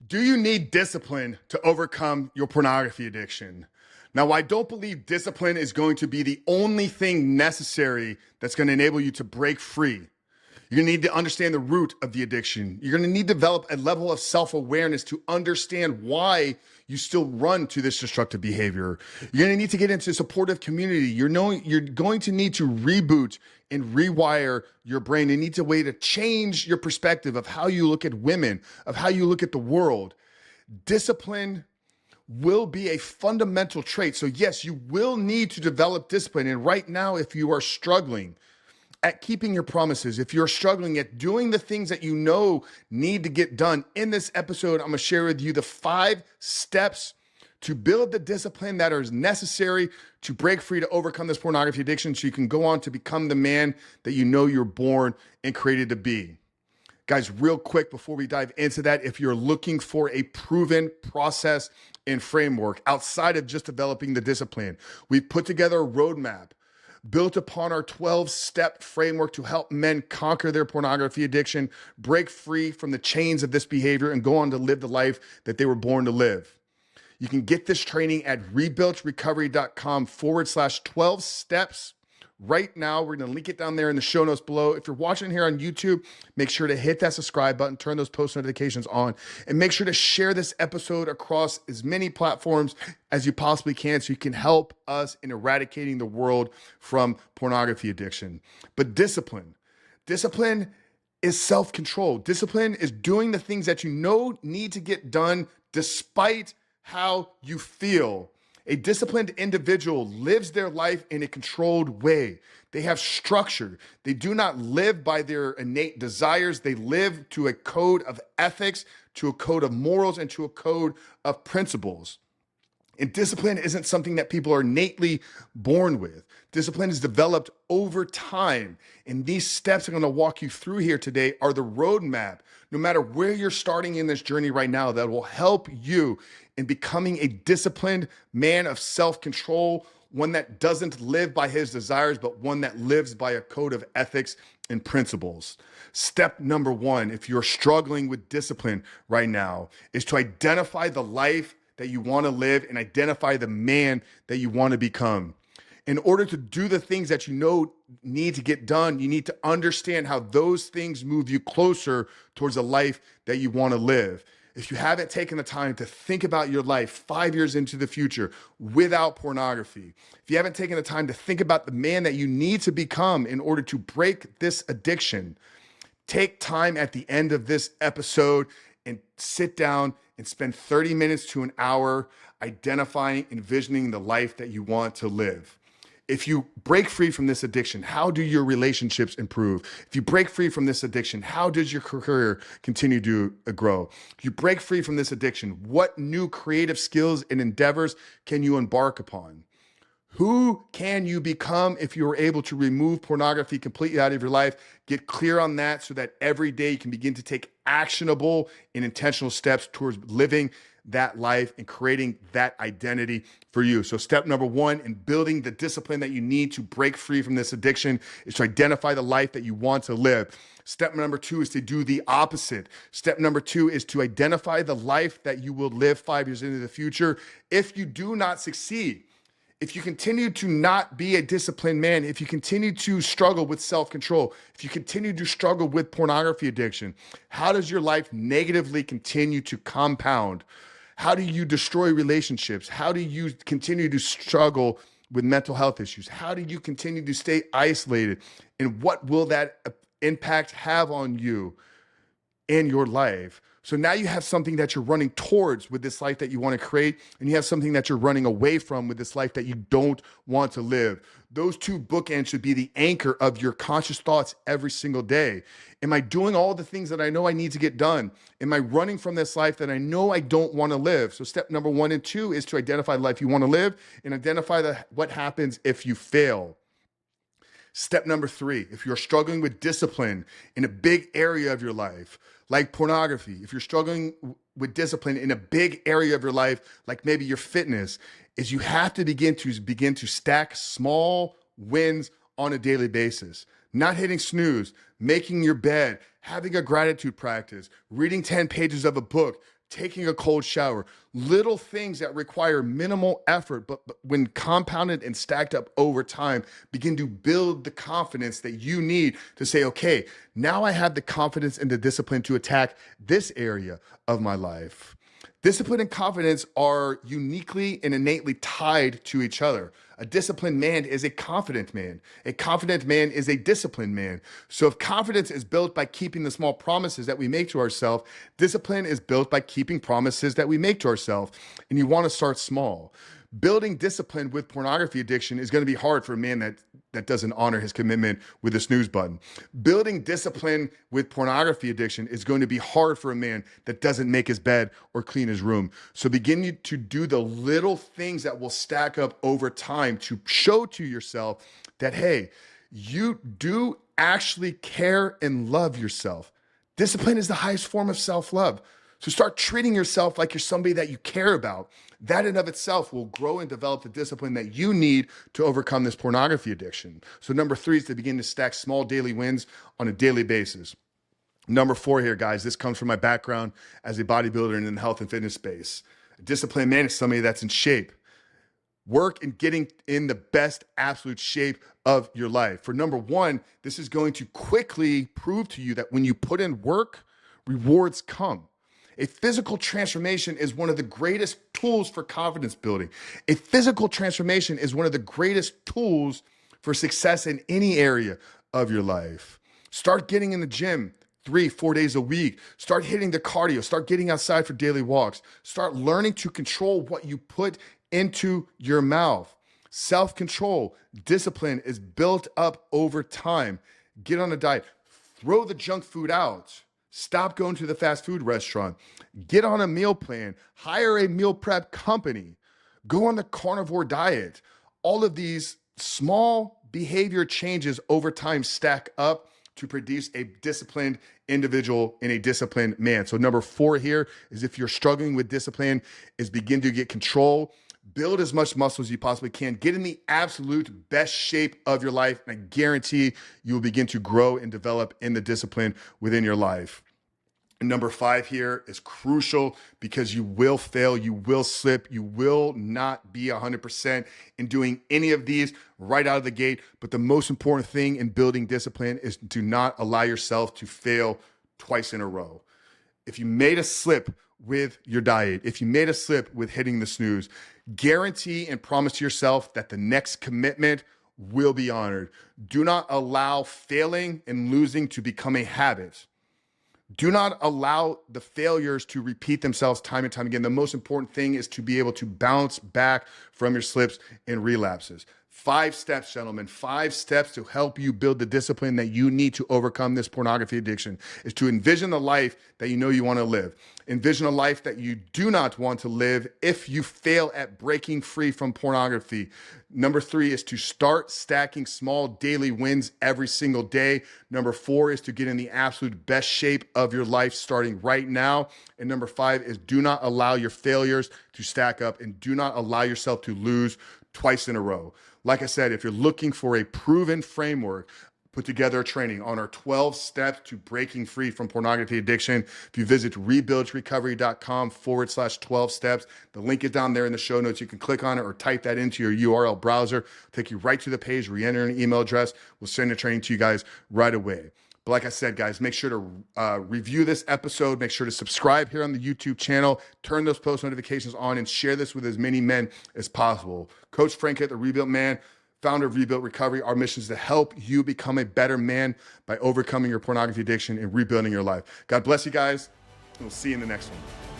Do you need discipline to overcome your pornography addiction? Now, I don't believe discipline is going to be the only thing necessary that's going to enable you to break free. You're going to need to understand the root of the addiction. You're going to need to develop a level of self-awareness to understand why you still run to this destructive behavior. You're going to need to get into a supportive community. You're going to need to reboot and rewire your brain. You need to way to change your perspective of how you look at women, of how you look at the world. Discipline will be a fundamental trait. So yes, you will need to develop discipline. And right now, if you are struggling at keeping your promises, if you're struggling at doing the things that you know need to get done, in this episode, I'm gonna share with you the 5 steps to build the discipline that is necessary to break free, to overcome this pornography addiction so you can go on to become the man that you know you're born and created to be. Guys, real quick before we dive into that, if you're looking for a proven process and framework outside of just developing the discipline, we've put together a roadmap built upon our 12-step framework to help men conquer their pornography addiction, break free from the chains of this behavior, and go on to live the life that they were born to live. You can get this training at rebuiltrecovery.com/12 steps. Right now, we're going to link it down there in the show notes below. If you're watching here on YouTube, make sure to hit that subscribe button, turn those post notifications on, and make sure to share this episode across as many platforms as you possibly can so you can help us in eradicating the world from pornography addiction. But discipline is self-control. Discipline is doing the things that you know need to get done despite how you feel. A disciplined individual lives their life in a controlled way. They have structure. They do not live by their innate desires. They live to a code of ethics, to a code of morals, and to a code of principles. And discipline isn't something that people are innately born with. Discipline is developed over time. And these steps I'm going to walk you through here today are the roadmap, no matter where you're starting in this journey right now, that will help you in becoming a disciplined man of self-control, one that doesn't live by his desires, but one that lives by a code of ethics and principles. Step number 1, if you're struggling with discipline right now, is to identify the life that you want to live and identify the man that you want to become. In order to do the things that you know need to get done, you need to understand how those things move you closer towards a life that you want to live. If you haven't taken the time to think about your life 5 years into the future without pornography, if you haven't taken the time to think about the man that you need to become in order to break this addiction, take time at the end of this episode and sit down and spend 30 minutes to an hour identifying, envisioning the life that you want to live. If you break free from this addiction, how do your relationships improve? If you break free from this addiction, how does your career continue to grow? If you break free from this addiction, what new creative skills and endeavors can you embark upon? Who can you become if you are able to remove pornography completely out of your life? Get clear on that so that every day you can begin to take actionable and intentional steps towards living that life and creating that identity for you. So step number 1 in building the discipline that you need to break free from this addiction is to identify the life that you want to live. Step number 2 is to do the opposite. Step number 2 is to identify the life that you will live 5 years into the future. If you do not succeed, if you continue to not be a disciplined man, if you continue to struggle with self-control, if you continue to struggle with pornography addiction, how does your life negatively continue to compound? How do you destroy relationships? How do you continue to struggle with mental health issues? How do you continue to stay isolated? And what will that impact have on you in your life? So now you have something that you're running towards with this life that you want to create, and you have something that you're running away from with this life that you don't want to live. Those 2 bookends should be the anchor of your conscious thoughts every single day. Am I doing all the things that I know I need to get done? Am I running from this life that I know I don't want to live? So step number 1 and 2 is to identify the life you want to live and identify what happens if you fail. Step number 3, if you're struggling with discipline in a big area of your life, like pornography, if you're struggling with discipline in a big area of your life, like maybe your fitness, is you have to begin to stack small wins on a daily basis. Not hitting snooze, making your bed, having a gratitude practice, reading 10 pages of a book, taking a cold shower, little things that require minimal effort, but when compounded and stacked up over time, begin to build the confidence that you need to say, okay, now I have the confidence and the discipline to attack this area of my life. Discipline and confidence are uniquely and innately tied to each other. A disciplined man is a confident man. A confident man is a disciplined man. So if confidence is built by keeping the small promises that we make to ourselves, discipline is built by keeping promises that we make to ourselves. And you want to start small. Building discipline with pornography addiction is going to be hard for a man that doesn't honor his commitment with the snooze button. Building discipline with pornography addiction is going to be hard for a man that doesn't make his bed or clean his room. So begin to do the little things that will stack up over time to show to yourself that, hey, you do actually care and love yourself. Discipline is the highest form of self-love. So start treating yourself like you're somebody that you care about. That in of itself will grow and develop the discipline that you need to overcome this pornography addiction. So number 3 is to begin to stack small daily wins on a daily basis. Number 4 here, guys, this comes from my background as a bodybuilder and in the health and fitness space. A disciplined man is somebody that's in shape. Work in getting in the best absolute shape of your life. For number 1, this is going to quickly prove to you that when you put in work, rewards come. A physical transformation is one of the greatest tools for confidence building. A physical transformation is one of the greatest tools for success in any area of your life. Start getting in the gym 3-4 days a week. Start hitting the cardio. Start getting outside for daily walks. Start learning to control what you put into your mouth. Self-control, discipline is built up over time. Get on a diet. Throw the junk food out. Stop going to the fast food restaurant. Get on a meal plan. Hire a meal prep company. Go on the carnivore diet. All of these small behavior changes over time stack up to produce a disciplined individual and a disciplined man. So number 4 here is, if you're struggling with discipline, is begin to get control. Build as much muscle as you possibly can. Get in the absolute best shape of your life, and I guarantee you will begin to grow and develop in the discipline within your life. And number 5 here is crucial, because you will fail, you will slip, you will not be 100% in doing any of these right out of the gate. But the most important thing in building discipline is to not allow yourself to fail twice in a row. If you made a slip with your diet, if you made a slip with hitting the snooze, guarantee and promise to yourself that the next commitment will be honored. Do not allow failing and losing to become a habit. Do not allow the failures to repeat themselves time and time again. The most important thing is to be able to bounce back from your slips and relapses. 5 steps, gentlemen, 5 steps to help you build the discipline that you need to overcome this pornography addiction is to envision the life that you know you want to live. Envision a life that you do not want to live if you fail at breaking free from pornography. Number 3 is to start stacking small daily wins every single day. Number 4 is to get in the absolute best shape of your life starting right now. And number 5 is do not allow your failures to stack up, and do not allow yourself to lose twice in a row. Like I said, if you're looking for a proven framework, put together a training on our 12 steps to breaking free from pornography addiction. If you visit rebuildsrecovery.com/12 steps, the link is down there in the show notes. You can click on it or type that into your URL browser, take you right to the page, re-enter an email address. We'll send the training to you guys right away. But like I said, guys, make sure to review this episode. Make sure to subscribe here on the YouTube channel. Turn those post notifications on and share this with as many men as possible. Coach Frank at The Rebuilt Man, founder of Rebuilt Recovery. Our mission is to help you become a better man by overcoming your pornography addiction and rebuilding your life. God bless you guys, and we'll see you in the next one.